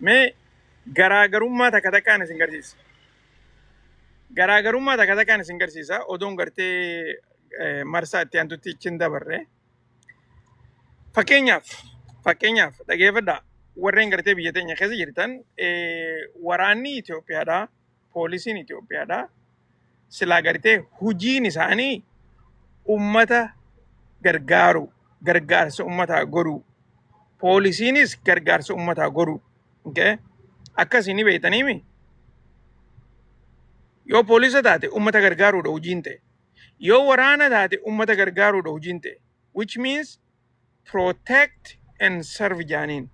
Mee garaagarummaa takka takkaan isin garsiisa. Garaagarummaa takka takkaan isin garsiisa. Odoon gartee marsaa itti aantutti ichin dabarre. Fakkeenyaaf dhageeffadhaa. Warreen gartee biyya teenya keessa jirtan waraanni Itoophiyaadhaa, poolisiin Itoophiyaadhaa silaa gartee hujiin isaanii ummata gargaaru, gargaarsa ummataa godhu. Poolisiinis gargaarsa ummataa godhu. Akkasiin beektaniimi. Yoo poolisa taate ummata gargaaruudha hojiin ta'e. Yoo waraana taate ummata gargaaruudha hojiin ta'e. Which means protect and serve jaaniin.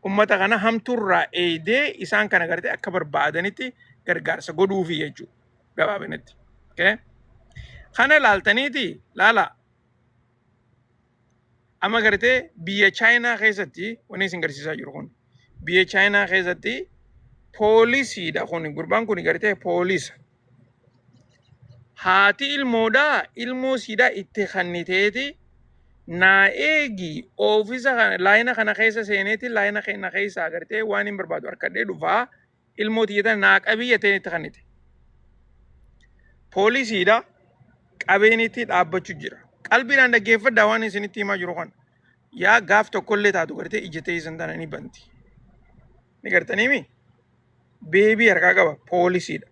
Ummata kana hamtuurraa eedee isaan kana gartee akka barbaadanitti gargaarsa godhuufi jechuudha. Gabaabinatti. Kana ilaaltaniiti laala. Amma gartee biyya Chaayinaa keessatti wanni isin garsiisaa jiru kun. Biyya Chaayinaa keessatti poolisiidha kun. Gurbaan kun gartee poolisa. Haati ilmoodhaa ilmoo siidaa itti kanniteeti naa eegi oofisa laayina kana keessa seeneeti laayina kana keessa agartee waan hin barbaadu harkadhee dhufaa ilmoo tiyyatan naa qabiyyatee itti kannite. Poolisiidha qabeenitti dhaabbachuu jira. Qalbiidhaan dhaggeeffadhaa waan isinitti himaa jiru kana. Yaa gaaf tokkollee taatu gartee ijjatee isin tana ni banti. Ni gartaniimi? Beebii harkaa qaba poolisiidha.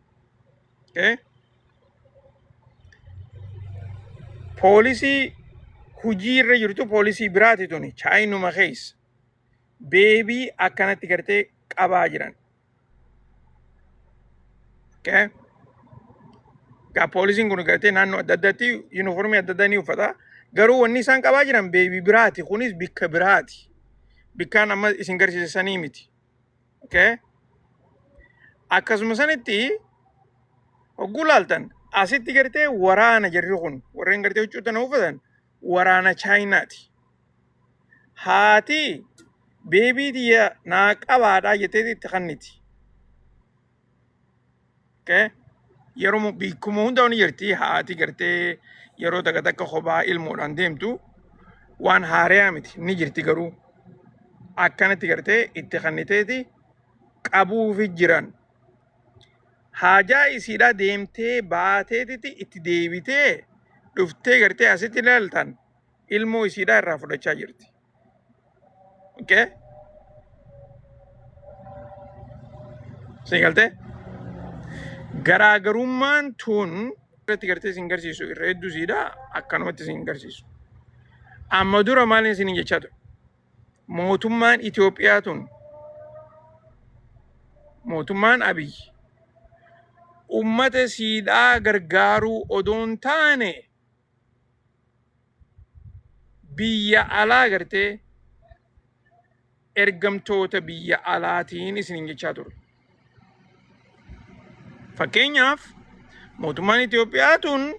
Poolisii hujii irra jirtu poolisii biraati tuni Chaayinuma keessa. Beebii akkanatti gartee qabaa jiran. Gaa poolisiin kun gartee naannoo adda addaatti yuunifoormii adda addaa ni uffata. Garuu wanni isaan qabaa jiran beebii biraati. Kunis bikka biraati. Bikkaan amma isin garsiisanii miti. Akkasuma sanitti hogguu laaltan asitti gartee waraana jirri kun warreen gartee huccuutan uffatan waraana Chaayinaati. Haati beebii tiyya naa qabaadhaa jettee itti kanniti. Yeroo bikkuma hunda ni jirti haati gartee yeroo takka takka kophaa ilmoodhaan deemtu waan haariyaa miti ni jirti garuu akkanatti gartee itti kanniteeti qabuufi jiran. Haajaa isiidhaa deemtee baateetitti itti deebitee dhuftee gartee asitti ilaaltan ilmoo isiidhaa irraa fudhachaa jirti. Seegaltee? Garaagarummaan tun irratti gartee isin garsiisu irra hedduu isiidhaa akkanumatti isin garsiisu. Amma dura maal isin jechaa ture? Mootummaan Itoophiyaa tun mootummaan Abiyyi ummata siidhaa gargaaruu odoon taane biyya alaa gartee ergamtoota biyya alaatiin isin jechaa ture. Fakkeenyaaf mootummaan Itoophiyaa tun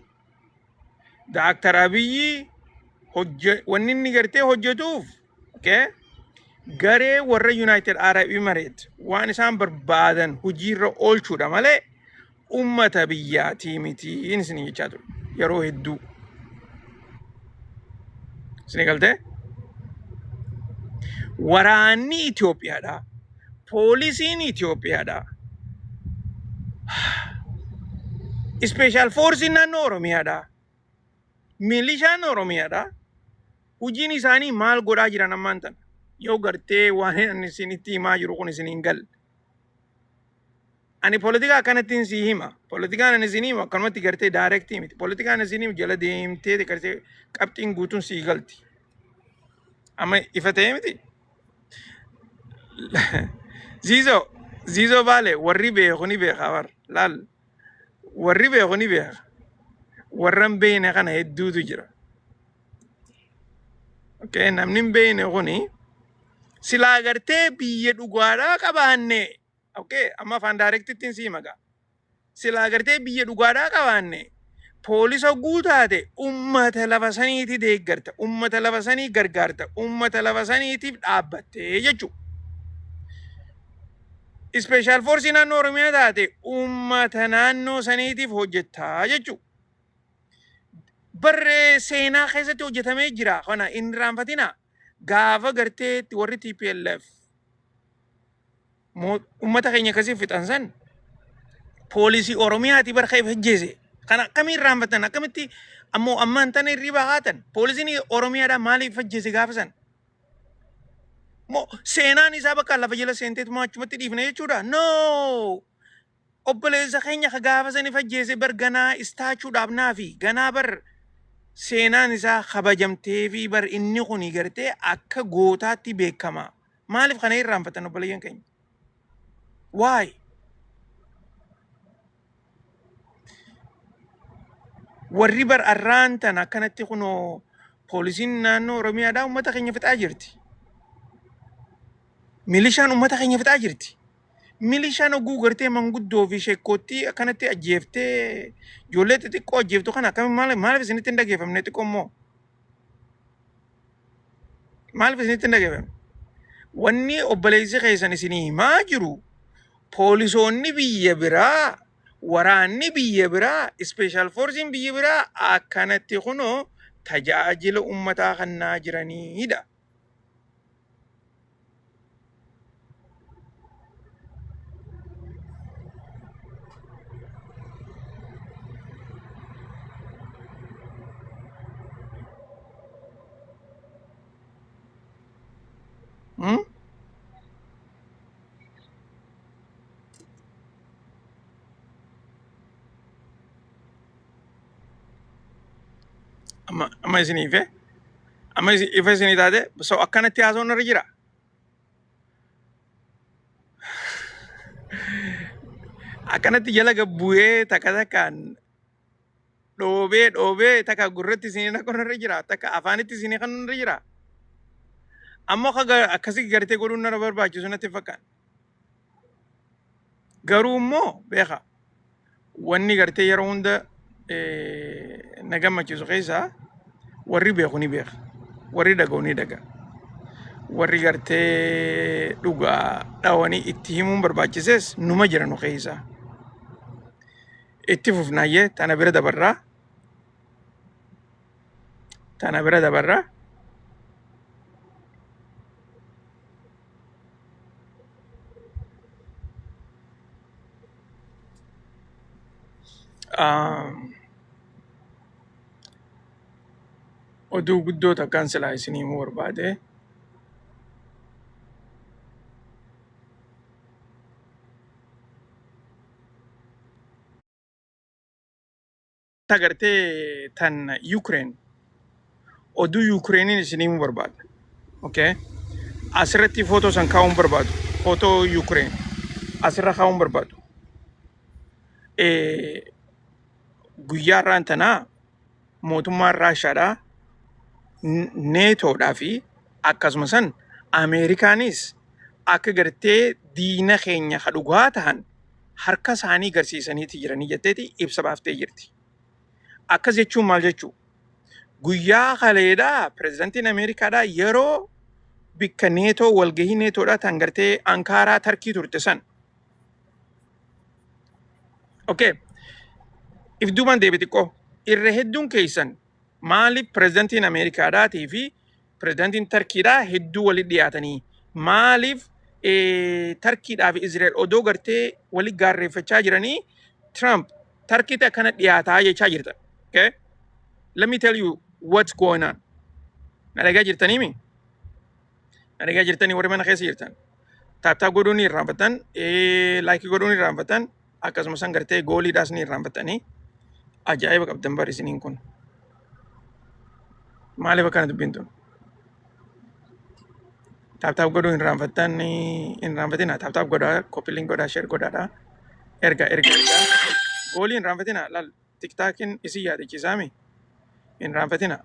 Daaktar Abiyyi wanni inni gartee hojjetuuf garee warra United Arab Emirates waan isaan barbaadan hojiirra oolchuudha malee ummata biyyaatii miti isin jechaa ture yeroo hedduu. Isin galtee? Waraanni Itoophiyaadha. Poolisiin Itoophiyaadha. Special Force naannoo Oromiyaadha. Milishaan Oromiyaadha. Hojiin isaanii maal godhaa jiran ammaan tana? Yoo gartee waan isinitti himaa jiru kun isin hin galle. Ani politikaa akkanattiin si hima. Politikaan ani isin hima akkanumatti gartee daayirektii miti. Politikaan isin hima jala deemtee gartee qabxiin guutuun sii galti. Amma ifa ta'ee miti. Ziizoo baale warri beeku ni beeka bar laal. Warri beeku ni beeka. Warran beekne kana hedduutu jira. Namni hin beekne kuni silaa gartee biyya dhugaadhaa qabaanne. Amma afaan daayirektittiin sii magaa. Silaa gartee biyya dhugaadhaa qabaanne poolisa guutaate ummata lafa saniiti deeggarta. Ummata lafa sanii gargaarta. Ummata lafa saniitiif dhaabbattee jechuudha. Special Force naannoo Oromiyaa taate ummata naannoo saniitiif hojjettaa jechuudha. Barree seenaa keessatti hojjetamee jira. Kana hin raanfatina. Gaafa gartee warri TPLF ummata keenya kasii fixansan poolisii Oromiyaati barqa ifa ajjeese. Kana akkamiin raanfatan akkamitti ammoo ammaan tana hirriba haatan poolisiin Oromiyaadhaa maaliif ajjeese gaafa san? Moo seenaan isaa bakka lafa jala seenteetuma achumatti dhiifne jechuudha? No! Obboleessa keenya ka gaafa san ifa ajjeese bar ganaa istaachuudhaaf naafi ganaa bar seenaan isaa kabajamtee fi bar inni kuni gartee akka gootaatti beekama. Maaliif kana irraanfatan obboleeyyan keenya? Why? Warri bar arraan tan akkanatti kunoo poolisiin naannoo Oromiyaadhaa uummata keenya fixaa jirti. Milishaan uummata keenya fixaa jirti. Milishaan oguu gartee manguddoo fi sheekkootti akkanatti ajjeeftee ijoollee xixiqqoo ajjeeftu kana akkamiin maaliif isinitti hin dhageeffamne xiqqoo immoo? Maaliif isinitti hin dhageeffamne? Wanni obboleessi keessan isinii himaa jiru poolisoonni biyya biraa waraanni biyya biraa ispeeshaal foorsiin biyya biraa akkanatti kunoo tajaajila uummataa kannaa jiranidha. Amma isiniif amma ifa isinii taate so akkanatti haasawuun irra jira. Akkanatti jala gabbu'ee takka takkaan dhoobee takka gurratti isinii naqon irra jira takka afaanitti isinii kan irra jira. Ammoo akkasii gartee godhuun nara barbaachisu natti fakkaan. Garuu immoo beeka wanni gartee yeroo hunda na gammachiisu keessaa warri beeku ni beeka. Warri dhaga'u ni dhaga. Warri gartee dhugaa dhawanii itti himuun barbaachises numa jira nu keessaa. Itti fufnaayyee tana bira dabarraa. Tana bira dabarraa. Oduu guddoo takkaan silaa isinii himuu barbaade. Tagartee tan Ukraine. Oduu Ukrainiin isinii himuu barbaada. Okay? Asirratti footoo san kaa'uun barbaadu. Footoo Ukraine. Asirra kaa'uun barbaadu. Guyyaa irraan tanaa mootummaan Raashaadhaa neetoodhaa fi akkasuma san Ameerikaanis akka gartee diina keenya ka dhugaa tahan harka isaanii garsiisaniiti jiranii jetteeti ibsa baaftee jirti. Akkas jechuun maal jechuu? Guyyaa kaleedhaa pirezidantiin Ameerikaadhaa yeroo bikka neetoo walgahii neetoodhaa tan gartee Ankaaraa Tarkii turte san. Okay. If duuban deebi xiqqoo irra hedduun keessan maaliif pirezidantiin Ameerikaadhaatii fi pirezidantiin Tarkiidhaa hedduu walitti dhiyaatanii maaliif Tarkiidhaa fi Izrael odoo gartee walitti gaarreeffachaa jiranii Trump Tarkiitti akkana dhiyaataa jechaa jirta. Okay? Let me tell you what's going on. Na dhagaa jirtanii mi? Na dhagaa jirtanii warri mana keessa jirtan. Taaptaa godhuun irraanfatan, laayikii godhuun irraanfatan, akkasuma san gartee gooliidhaas ni irraanfatanii ajaa'iba qabdan bari isiniin kun. Maaliif akkana dubbiin tun? Taaptaaf godhuu hin raanfatina. Taaptaaf godhaa, koppiliin godhaa, sheer godhaadha. Erga. Goolii hin raanfatina. Laal tiktaakiin isin yaadachiisaami. Hin raanfatina.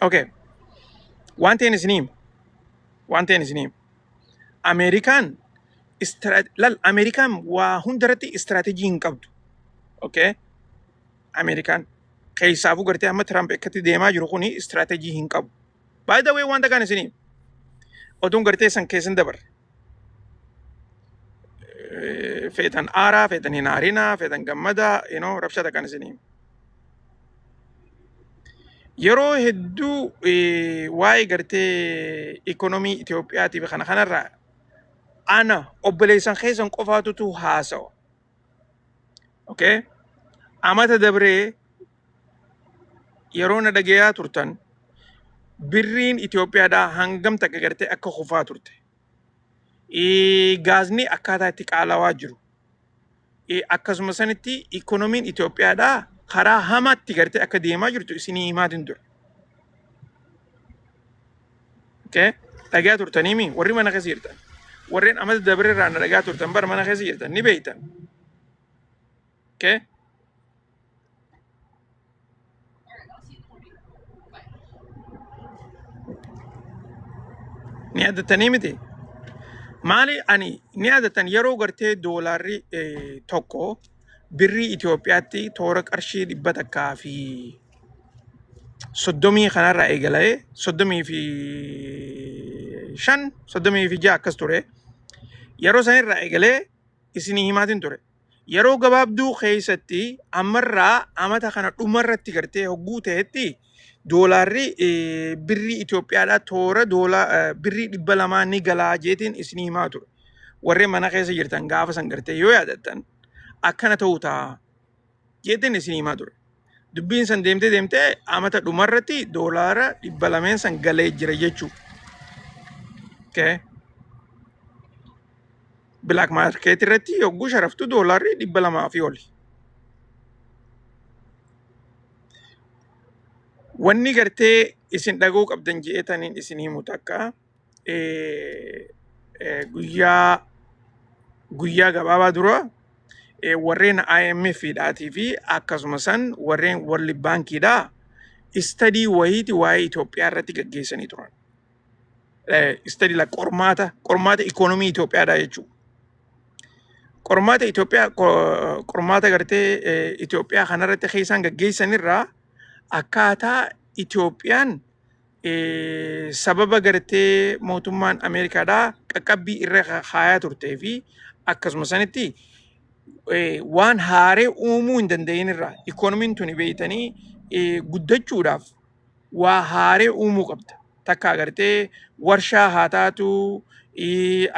Okay. Waan ta'een isiniim. Ameerikaan Ameerikaan waa hundarratti istiraatejii hin qabdu. Okay? Ameerikaan keessaafuu gartee amma Trump akkatti deemaa jiru kuni istiraatejii hin qabu. By the way waan takaan isiniim. Oduun gartee san keessan dabarre. Feetan aaraa, feetan hin aarinaa, feetan gammadaa, rabsha takaan isiniim. Yeroo hedduu waa'ee gartee ikonomii Itoophiyaatiif kanarraa أنا أبليسان خيسان قفاتو تو هاسو أوكي أما تدبري يرونا دقيا ترتن برين إثيوبيا دا هنگم تكغرتي أكا خفا ترتي غازني أكاتا تك على واجرو akkasumasanitti ikonomiin Itoophiyaadhaa karaa hamaatti gartee akka deemaa jirtu isinii himaatiin ture. Okay? Dhagaa turtaniimi warri mana keessa jirtan. Warreen amata dabre irraa na dhagaa turtan bara mana keessa jirtan ni beektan. Okay? Ni addatanii miti. Maali ani ni addatan yeroo gartee doolaarri tokko birrii Itoophiyaatti toora qarshii 100 fi 30 kanarraa eegalee 36 akkas ture. Yeroo sanirraa eegalee isinii himaatiin ture. Yeroo gabaabduu keessatti ammarraa amata kana dhumarratti gartee hogguu ta'etti doolaarri birrii Itoophiyaadhaa toora birrii 200 ni galaa jeetiin isinii himaa ture. Warreen mana keessa jirtan gaafa san gartee yoo yaadattan akkana ta'uu ta'a jeetiin isinii himaa ture. Dubbiin san deemtee amata dhumarratti doolaara 200 san galee jira jechuu. Okay. Black market irratti yogguu sharaftu doolaarri 200 fi oli. Wanni gartee isin dhaguu qabdan je'etaniin isin himu takka guyyaa gabaabaa dura warreen IMF dhaatii fi akkasumasan warreen World Bankidhaa istadii wayiiti waa'ee Itoophiyaa irratti gaggeessanii turan. Istadii la qormaata ikonomii Itoophiyaadhaa jechuudha. Qormaata Itoophiyaa qormaata gartee Itoophiyaa kanarratti keessaan gaggeessanirraa akkaataa Itoophiyaan sababa gartee mootummaan Ameerikaadhaa qaqqabbii irra kaayaa turtee fi akkasumasanitti waan haaree uumuu hin danda'inirraa ikonomiin tuni beeytanii guddachuudhaaf waa haaree uumuu qabda. Takka agartee warshaa haa taatu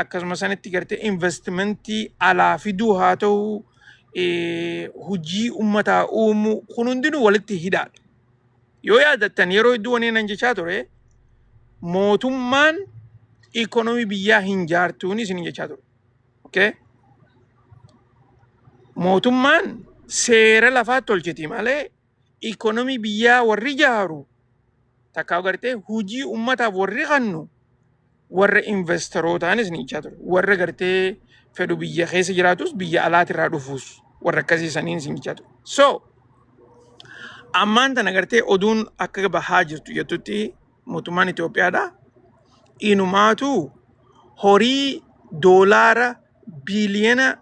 akkasumasanitti gartee investimentii alaa fiduu haa ta'u hojii uummataa uumuu kun hundinuu walitti hidhaadha. Yoo yaadattan yeroo hedduu waniin nan jechaa ture mootummaan ikonomii biyyaa hin jaartuun isin jechaa ture. Okay? Mootummaan seera lafaa tolchiti malee ikonomii biyyaa warri jaaru takka agartee hojii uummataaf warri kannu warra investorootaan isin jechaa ture. Warra gartee fedhu biyya keessa jiraatus biyya alaatirraa dhufuus warra akkasiisaniin isin jechaa ture. So ammaan tana gartee oduun akka bahaa jirtu jettutti mootummaan Itoophiyaadhaa inumaatu horii doolaara biiliyoona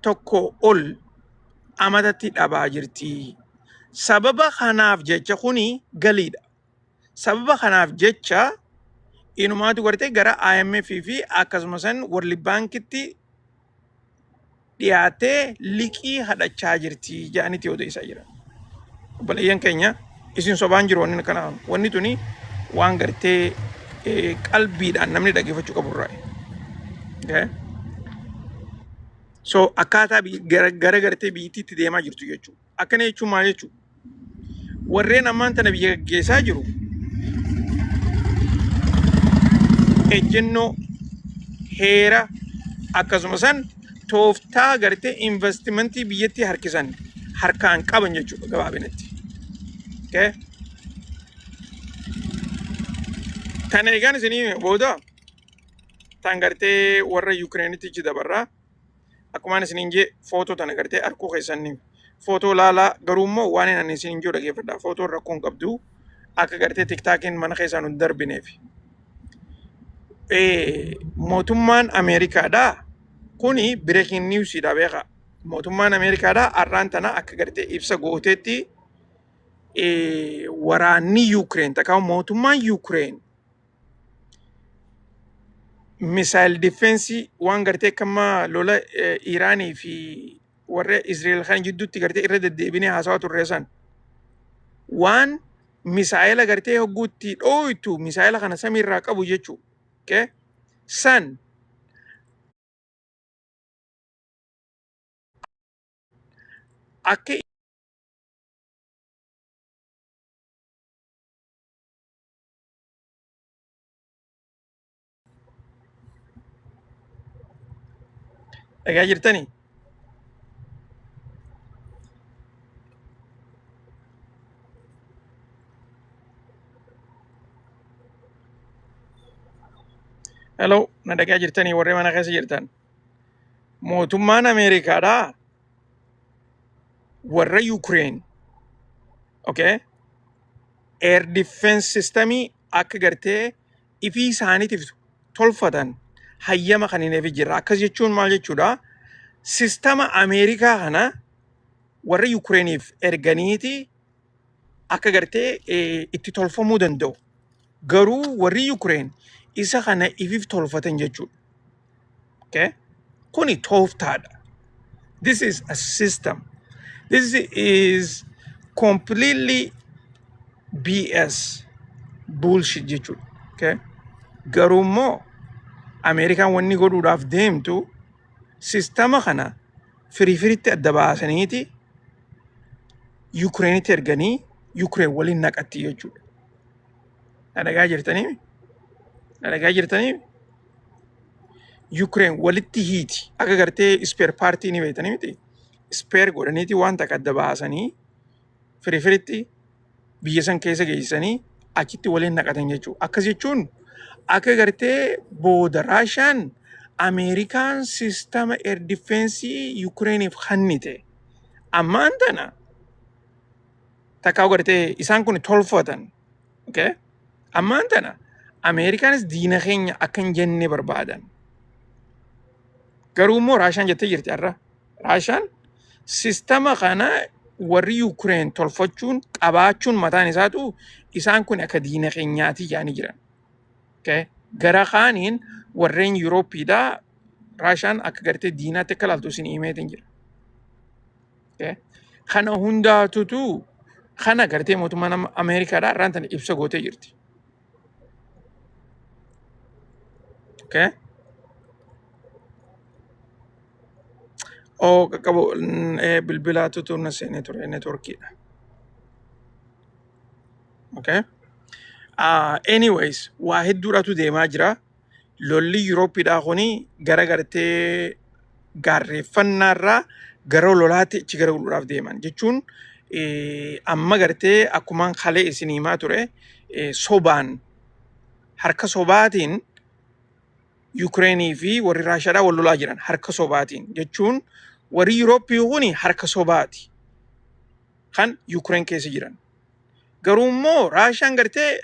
1 ol amatatti dhabaa jirti. Sababa kanaaf jecha kuni galiidha. Sababa kanaaf jecha inumaatu gartee gara IMF fi akkasumasan World Bankitti dhiyaatee liqii hadhachaa jirti jedhaniiti yoo ta'isa jira. Obboleeyyan keenya isin sobaan jiru wanni kana wanni tuni waan gartee qalbiidhaan namni dhaggeeffachuu qaburraa. Okay? So akkaataa gara gartee biyyittiitti deemaa jirtu jechuudha. Akkana jechuun maal jechuudha? Warreen ammaan tana biyya gaggeessaa jiru ejjennoo heera akkasumasan tooftaa gartee investimentii biyyatti harkisan harkaan qaban jechuudha gabaabinatti. Okay? Kana egaan isinii booda tan gartee warra Yukireenitti dabarraa akkumaan isiniin jee footoo tana gartee arkuu keessanii footoo laalaa garuu immoo waan hin isiniin jiru dhageeffadhaa footoo rakkoon qabdu akka gartee tiktaakiin mana keessaan hin darbineef. Mootummaan Ameerikaadhaa kuni breaking newsdha beekaa. Mootummaan Ameerikaadhaa har'aan tana akka gartee ibsa gooteetti waraanni Yuukireen takka mootummaan Yuukireen missile defense waan gartee kama lola Iraanii fi warra Israel kan jidduutti gartee irra deddeebinee haasawaa turre san waan misaayila gartee hogguutti dhooytu misaayila kana samiirraa qabu jechuu. Okay? San akka dhagaa jirtanii hello na dhagaa jirtanii warri mana keessa jirtan mootummaan Ameerikaadhaa warra Ukraine okay air defense systemii akka gartee ifii isaaniitiif tolfatan hayyama kan hin jira akkas jechuun maal jechuudha sistema Ameerikaa kana warra Ukrainiif erganiiti akka gartee itti tolfamuu danda'u garuu warri Ukraine isa kana ifiif tolfatan jechuudha okay kuni tooftaadha this is a system this is completely BS bullshit jechuudha okay garuu immoo Ameerikaan wanni godhuudhaaf deemtu sistema kana firiitti adda baasaniiti Ukrainitti erganii Ukraine waliin naqatti jechuudha. Dhagaa jirtanii Ukraine walitti hiiti akka gartee spare partii ni beektanii miti spare godhaniiti waan takka adda baasanii firiitti biyya san keessa geessanii achitti waliin naqatan jechuudha. Akkas jechuun akka gartee booda Raashaan Ameerikaan sistema air defense Ukrainiif hannite ammaan tana takkaa gartee isaan kun tolfatan okay ammaan tana Ameerikaanis diina keenya akka hin jenne barbaadan garuu immoo Raashaan jettee jirti har'a Raashaan sistema kana warri Ukraine tolfachuun qabaachuun mataan isaatu isaan kun akka diina keenyaati yaani jiran okay gara kaaniin warreen Yuurooppiidhaa Raashaan akka gartee diinaatti akka laaltu isin himeetiin jira okay kana hundaatutu kana gartee mootummaan Ameerikaadhaa irraan tana ibsa gootee jirti okay oo qaqqabu bilbilaatutu na seenee ture networkiidha okay anyways waa hedduudhaatu deemaa jira lolli Yuurooppiidhaa kuni gara gartee gaarreeffannaarraa gara lolaatti achi gara guluudhaaf deeman jechuun amma gartee akkumaan kalee isin himaa ture sobaan harka sobaatiin Ukrainii fi warri Raashaadhaa wal lolaa jiran harka sobaatiin jechuun warri Yuurooppii kuni harka sobaati kan Ukraine keessa jiran garuu immoo Raashaan gartee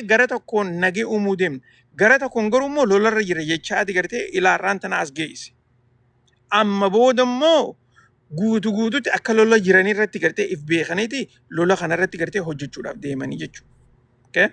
gara tokkoon nagee uumuu deemna gara tokkoon garuu immoo lolarra jira jechaati gartee ilaarraan tana as geesse amma booda immoo guutuutti akka lola jiran irratti gartee if beekaniiti lola kana irratti gartee hojjechuudhaaf deemanii jechuudha okay